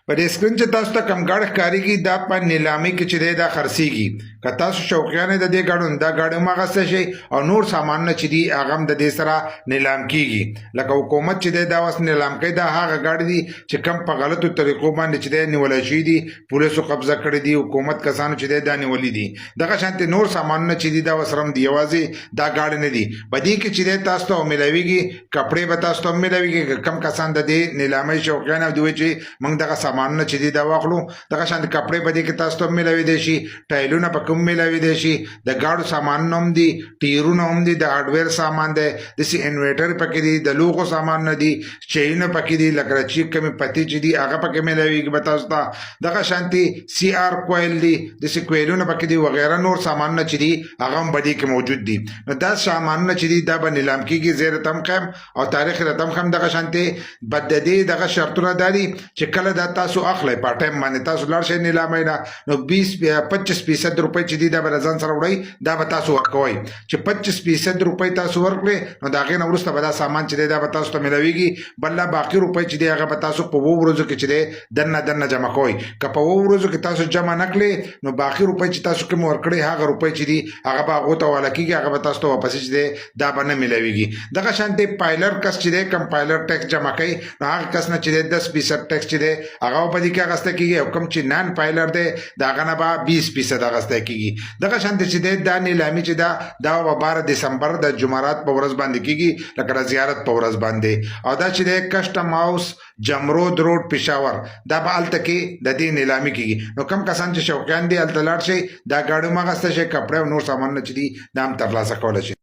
په دې سکرین چې تاسو ته کم ګاډ ښکارېږي دا په نیلامي کې چې دی دا خرڅېږي که تاسو شوقیان یې د دې ګاډو دا ګاډي هم اخیستی شئ او نور سامانونه چې دي هغه هم د دې سره نیلام کېږي لکه حکومت چې دی دا اوس نیلام کوي دا هغه ګاډي دي چې کم په غلطو طریقو باندې چې دی نیولی شوي دي پولیسو قبضه کړي دي حکومت کسانو چې دی دا نیولي دي دغه شانتې نور سامانونه چې دي دا اوس هم دي یوازې دا ګاډي نه دي په دې کې چې دی تاسو ته میلاویږي کپړې به تاسو ته هم میلاویږي کم کسان د دې نیلامۍ شوقیان او دوی چې موږ دغه سامانونه چې دي دا واخلو دغه شانتې کپړې په دې کې تاسو ته هم میلاویدی شي ټایلونه پکې هم میلاویدی شي د ګاډو سامانونه هم دي ټیرونه هم دي د هارډویر سامان دی داسې انویټر پکې دي د لوښو سامانونه دي چینونه پکې دي لکه چې کمې پتې چې دي هغه پکې میلاویږي به تاسو ته دغه شانتې سی آر کویل دي داسې کویلونه پکې دي وغیره نور سامانونه چې دي هغه هم په دې کې موجود دي نو دا سامانونه چې دي دا به نیلام کېږي زه یې راته هم ښیم او تاریخ یې راته هم ښیم دغه شانتې بد د دې دغه شرطونه دا دي چې کله دا تاسو اخلئ په ټایم باندې تاسو لاړ شئ نیلامۍ نه نو 25% روپۍ چې دي دا به له ځان سره وړئ دا به تاسو ورکوئ چې 25% روپۍ تاسو ورکړئ نو د هغې نه وروسته به دا سامان چې دی دا به تاسو ته میلاویږي بل لا باقي روپۍ چې دی هغه به تاسو په 2 ورځو کې چې دی دننه جمع کوئ که په 2 ورځو کې تاسو جمع نه کړئ نو باقي روپۍ چې تاسو کوم ورکړئ هغه روپۍ چې دي هغه به هغو ته حواله کېږي هغه به تاسو ته واپس چې دی دا به نه میلاویږي دغه شانتې پایلر کس چې دی کمپایلر ټیکس جمع کوي نو هغه کس نه چې دی 10% ټیکس چې دی هغه په دې کې اخیسته کېږي او کوم چې نان پایلر دی د هغه نه به 20% اخیسته کېږي دغه شانتې چې دی دا نیلامي چې دا به 12 دسمبر د جمعرات په ورځ باندې کېږي لکه د زیارت په ورځ باندې او دا چې دی کسټم هاوس جمرود روډ پېښور دا به هلته کې د دې نیلامي کېږي نو کم کسان چې شوقیان دي هلته لاړ شئ دا ګاډي هم اخیستی شئ کپړې او نور سامانونه چې دي دا هم ترلاسه کولی شئ